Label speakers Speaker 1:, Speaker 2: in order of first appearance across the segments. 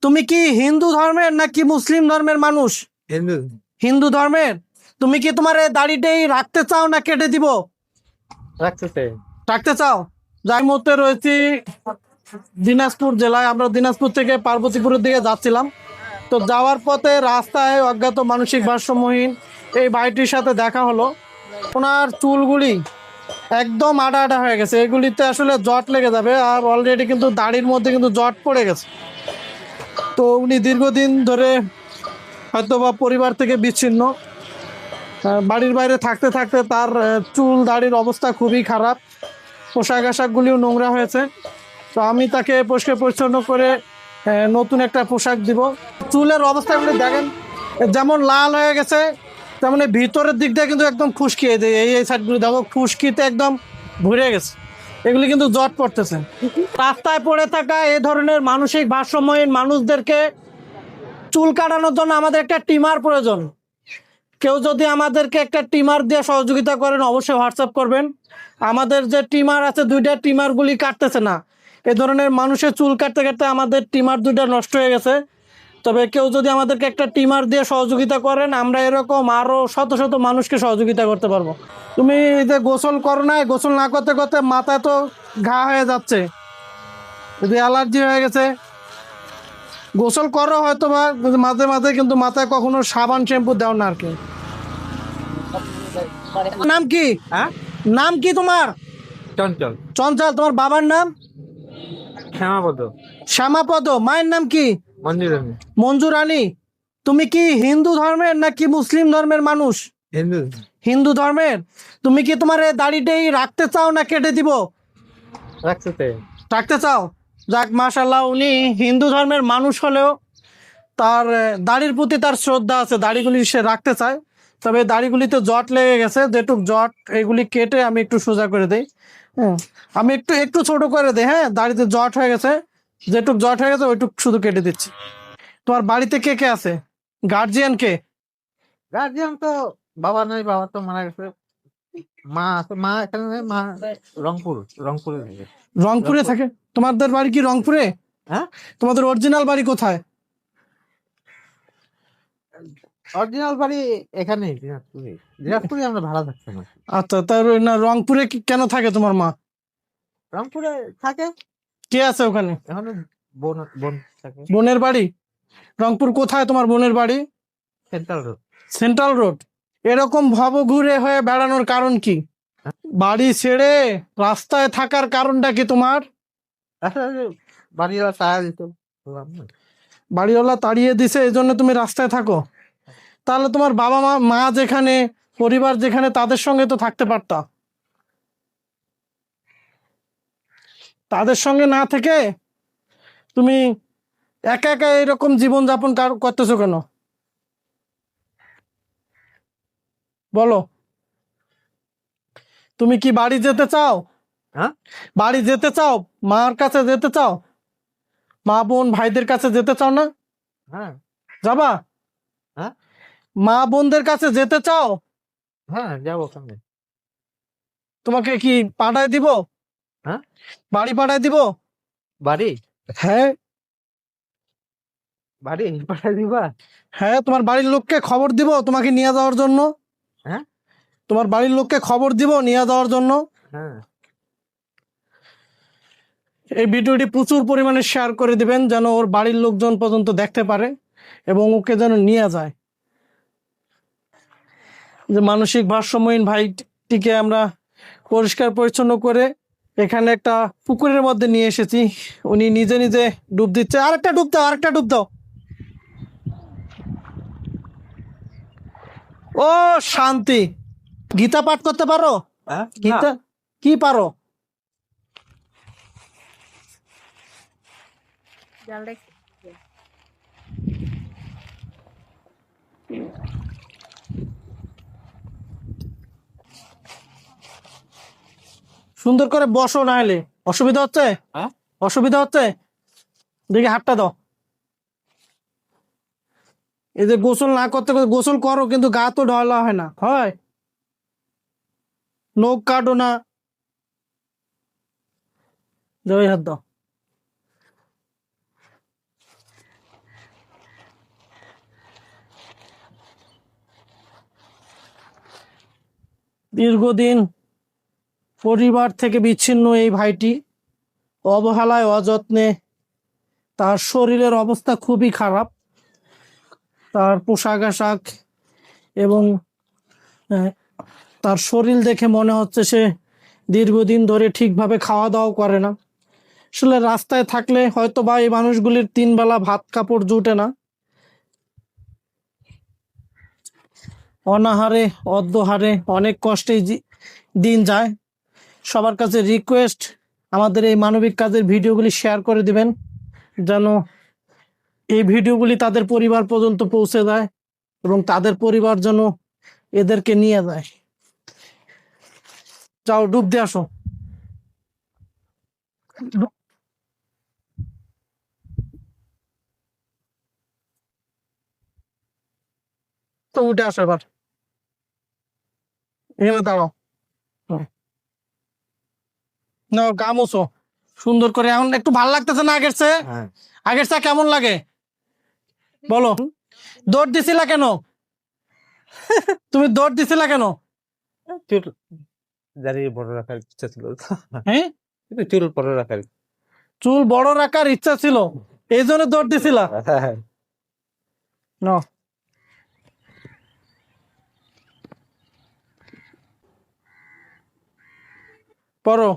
Speaker 1: তুমি কি হিন্দু ধর্মের নাকি মুসলিম ধর্মের মানুষ?
Speaker 2: হিন্দু।
Speaker 1: হিন্দু ধর্মের। তুমি কি তোমার এই দাড়িটাই রাখতে চাও না কেটে দিব?
Speaker 2: রাখতে চাই।
Speaker 1: রাখতে চাও। যাই মুহূর্তে রয়েছি দিনাজপুর জেলায়। আমরা দিনাজপুর থেকে পার্বতীপুরের দিকে যাচ্ছিলাম। তো যাওয়ার পথে রাস্তায় অজ্ঞাত মানসিক ভারসাম্যহীন এই ভাইটির সাথে দেখা হলো। ওনার চুলগুলি একদম আডা আডা হয়ে গেছে, এগুলিতে আসলে জট লেগে যাবে, আর অলরেডি কিন্তু দাড়ির মধ্যে কিন্তু জট পড়ে গেছে। তো উনি দীর্ঘদিন ধরে হয়তো বা পরিবার থেকে বিচ্ছিন্ন, বাড়ির বাইরে থাকতে থাকতে তার চুল দাড়ির অবস্থা খুবই খারাপ, পোশাক আশাকগুলিও নোংরা হয়েছে। তো আমি তাকে পরিষ্কার পরিচ্ছন্ন করে নতুন একটা পোশাক দিব। চুলের অবস্থাগুলি দেখেন, যেমন লাল হয়ে গেছে তেমন এই ভিতরের দিকটা কিন্তু একদম খুশকিয়ে দেয়। এই সাইডগুলি দেখো খুশকিতে একদম ভরে গেছে, এগুলি কিন্তু জট পড়তেছে। রাস্তায় পড়ে থাকা এই ধরনের মানসিক ভারসাম্যহীন মানুষদেরকে চুল কাটানোর জন্য আমাদের একটা টিমার প্রয়োজন। কেউ যদি আমাদেরকে একটা টিমার দিয়ে সহযোগিতা করেন অবশ্যই হোয়াটসঅ্যাপ করবেন। আমাদের যে টিমার আছে দুইটা, টিমারগুলি কাটতেছে না। এ ধরনের মানুষের চুল কাটতে কাটতে আমাদের টিমার দুইটা নষ্ট হয়ে গেছে। তবে কেউ যদি আমাদেরকে একটা টিমার দিয়ে সহযোগিতা করেন আমরা এরকম আরও শত শত মানুষকে সহযোগিতা করতে পারবো। তুমি যে গোসল করো না, গোসল না করতে করতে মাথায় তো ঘা হয়ে যাচ্ছে, যদি অ্যালার্জি হয়ে গেছে। গোসল করো হয়তো বা মাঝে মাঝে, কিন্তু মাথায় কখনো সাবান শ্যাম্পু দাও না আর কি। নাম কি?
Speaker 2: হ্যাঁ,
Speaker 1: নাম কি তোমার?
Speaker 2: চঞ্চল।
Speaker 1: চঞ্চল। তোমার বাবার নাম?
Speaker 2: শ্যামাপদ।
Speaker 1: শ্যামাপদ। মায়ের নাম কি?
Speaker 2: মঞ্জুরানী।
Speaker 1: মঞ্জু রানী। তুমি কি হিন্দু ধর্মের নাকি মুসলিম ধর্মের মানুষ?
Speaker 2: হিন্দু।
Speaker 1: হিন্দু ধর্মের। তুমি কি তোমার এই দাড়িটাই রাখতে চাও না কেটে দিব?
Speaker 2: রাখতে চাই।
Speaker 1: রাখতে চাও। যাক মাশাল্লাহ, উনি হিন্দু ধর্মের মানুষ হলেও তার দাড়ির প্রতি তার শ্রদ্ধা আছে, দাড়িগুলি সে রাখতে চায়। তবে দাড়িগুলিতে জট লেগে গেছে, যেটুক জট এগুলি কেটে আমি একটু সোজা করে দিই। হ্যাঁ, আমি একটু একটু ছোট করে দিই। হ্যাঁ, দাড়িতে জট হয়ে গেছে, যেটুক জট হয়ে গেছে ওইটুক শুধু কেটে দিচ্ছি। তোমার বাড়িতে কে কে আছে? গার্জিয়ান কে?
Speaker 2: গার্জিয়ান তো বাবা নাই, বাবা তো মারা গেছে। মা আছে, মা এখানে নেই, মা রংপুরে থাকে।
Speaker 1: রংপুরে থাকে? তোমাদের বাড়ি কি রংপুরে?
Speaker 2: হ্যাঁ,
Speaker 1: তোমাদের অরিজিনাল বাড়ি কোথায়?
Speaker 2: অরিজিনাল বাড়ি এখানেই দিনাজপুরে আমরা ভাড়া থাকতাম আর কি।
Speaker 1: আচ্ছা, তার না রংপুরে কেন থাকে তোমার মা?
Speaker 2: রংপুরে থাকে।
Speaker 1: কে আছে ওখানে?
Speaker 2: এখন বোন বোন থাকে।
Speaker 1: বোনের বাড়ি? রংপুর কোথায় তোমার বোনের বাড়ি?
Speaker 2: Central road.
Speaker 1: Central road. এরকম ভবঘুরে হয়ে বেড়ানোর কারণ কি? বাড়ি ছেড়ে রাস্তায় থাকার কারণটা কি তোমার?
Speaker 2: আসলে বাড়িওয়ালা টাকা দিত, বললাম না।
Speaker 1: বাড়িওয়ালা তাড়িয়ে দিছে এই জন্য তুমি রাস্তায় থাকো? তাহলে তোমার বাবা মা মা যেখানে, পরিবার যেখানে, তাদের সঙ্গে তো থাকতে পারতা। তাদের সঙ্গে না থেকে তুমি একা একা এরকম জীবনযাপন করতেছো কেন বলো? তুমি কি বাড়ি যেতে চাও?
Speaker 2: হ্যাঁ,
Speaker 1: বাড়ি যেতে চাও? মার কাছে যেতে চাও? মা বোন ভাইদের কাছে যেতে চাও না?
Speaker 2: হ্যাঁ,
Speaker 1: যাবা?
Speaker 2: হ্যাঁ,
Speaker 1: মা বোনদের কাছে যেতে চাও?
Speaker 2: হ্যাঁ, যাবো ওখানে।
Speaker 1: তোমাকে কি পাঠায় দিব?
Speaker 2: হ্যাঁ,
Speaker 1: বাড়ি পাঠায় দিব?
Speaker 2: বাড়ি
Speaker 1: হ্যাঁ।
Speaker 2: বাড়ি পাঠাই দিবা?
Speaker 1: হ্যাঁ, তোমার বাড়ির লোককে খবর দিব তোমাকে নিয়ে যাওয়ার জন্য।
Speaker 2: হ্যাঁ,
Speaker 1: তোমার বাড়ির লোককে খবর দিব নিয়ে যাওয়ার জন্য।
Speaker 2: হ্যাঁ।
Speaker 1: এই ভিডিওটি প্রচুর পরিমাণে শেয়ার করে দিবেন যেন ওর বাড়ির লোকজন পর্যন্ত দেখতে পারে এবং ওকে যেন নিয়ে যায়। যে মানসিক ভারসাম্যহীন ভাইটিকে আমরা পরিষ্কার পরিচ্ছন্ন করে এখানে একটা পুকুরের মধ্যে নিয়ে এসেছি। উনি নিজে নিজে ডুব দিচ্ছে। আরেকটা ডুব দাও, আরেকটা ডুব দাও। ও শান্তি। গীতা পাঠ করতে পারো?
Speaker 2: হ্যাঁ,
Speaker 1: গীতা কি পারো? সুন্দর করে বসো, না হলে অসুবিধা হচ্ছে।
Speaker 2: হ্যাঁ,
Speaker 1: অসুবিধা হচ্ছে? দেখি হাতটা দাও। এই যে গোসল না করতে করতে গোসল করো কিন্তু গা তো ঢলা হয় না, হয়? নখ কাটো না। যাও, এই হাত দাও। দীর্ঘদিন পরিবার থেকে বিচ্ছিন্ন এই ভাইটি অবহেলায় অযত্নে তার শরীরের অবস্থা খুবই খারাপ। তার পোশাক আশাক এবং তার শরীর দেখে মনে হচ্ছে সে দীর্ঘদিন ধরে ঠিকভাবে খাওয়া দাওয়া করে না। আসলে রাস্তায় থাকলে হয়তো বা এই মানুষগুলির 3 বেলা ভাত কাপড় জুটে না। অনাহারে অদ্যহারে অনেক কষ্টেই দিন যায়। সবার কাছে রিকোয়েস্ট, আমাদের এই মানবিক কাজের ভিডিওগুলি শেয়ার করে দিবেন যেন এই ভিডিওগুলি তাদের পরিবার পর্যন্ত পৌঁছে যায় এবং তাদের পরিবার যেন এদেরকে নিয়ে যায়। যাও ডুব দিয়ে আসো। তো উঠে আসো এবার, এখানে দাঁড়াও। না গা মোছো সুন্দর করে। এখন একটু ভালো লাগতেছে না আগের চেয়ে?
Speaker 2: হ্যাঁ
Speaker 1: আগের চেয়ে কেমন লাগে বলো? দৌড় দিছিলা কেন? তুমি দৌড় দিছিলা কেন?
Speaker 2: চুল দাঁড়িয়ে বড় রাখার ইচ্ছা ছিল
Speaker 1: হ্যাঁ,
Speaker 2: কিন্তু চুল বড় রাখার
Speaker 1: চুল বড় রাখার ইচ্ছা ছিল, এই জন্য দৌড় দিছিলা?
Speaker 2: হ্যাঁ
Speaker 1: না পড়ো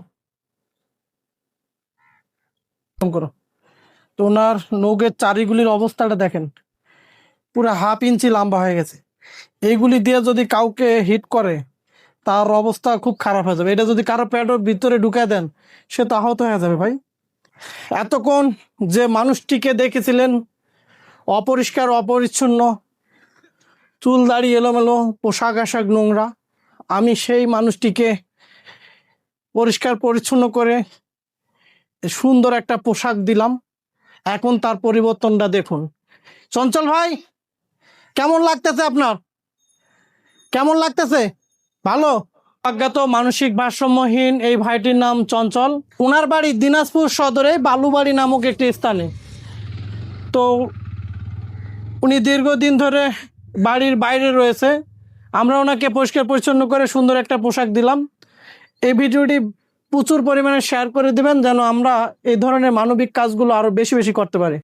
Speaker 1: করো। তো ওনার নখের চারিগুলির অবস্থাটা দেখেন, পুরো 1/2 ইঞ্চি লম্বা হয়ে গেছে। এইগুলি দিয়ে যদি কাউকে হিট করে তার অবস্থা খুব খারাপ হয়ে যাবে। এটা যদি কারো পেটের ভিতরে ঢুকায় দেন সে তো আহত হয়ে যাবে ভাই। এতক্ষণ যে মানুষটিকে দেখেছিলেন অপরিষ্কার অপরিচ্ছন্ন, চুল দাড়ি এলোমেলো, পোশাক আশাক নোংরা, আমি সেই মানুষটিকে পরিষ্কার পরিচ্ছন্ন করে সুন্দর একটা পোশাক দিলাম। এখন তার পরিবর্তনটা দেখুন। চঞ্চল ভাই, কেমন লাগতেছে আপনার? কেমন লাগতেছে? ভালো? অজ্ঞাত মানসিক ভারসাম্যহীন এই ভাইটির নাম চঞ্চল। ওনার বাড়ি দিনাজপুর সদরে বালুবাড়ি নামক একটি স্থানে। তো উনি দীর্ঘদিন ধরে বাড়ির বাইরে রয়েছে। আমরা ওনাকে পরিষ্কার পরিচ্ছন্ন করে সুন্দর একটা পোশাক দিলাম। এই ভিডিওটি প্রচুর পরিমাণে শেয়ার করে দিবেন যেন আমরা এই ধরনের মানবিক কাজগুলো আরো বেশি বেশি করতে পারি।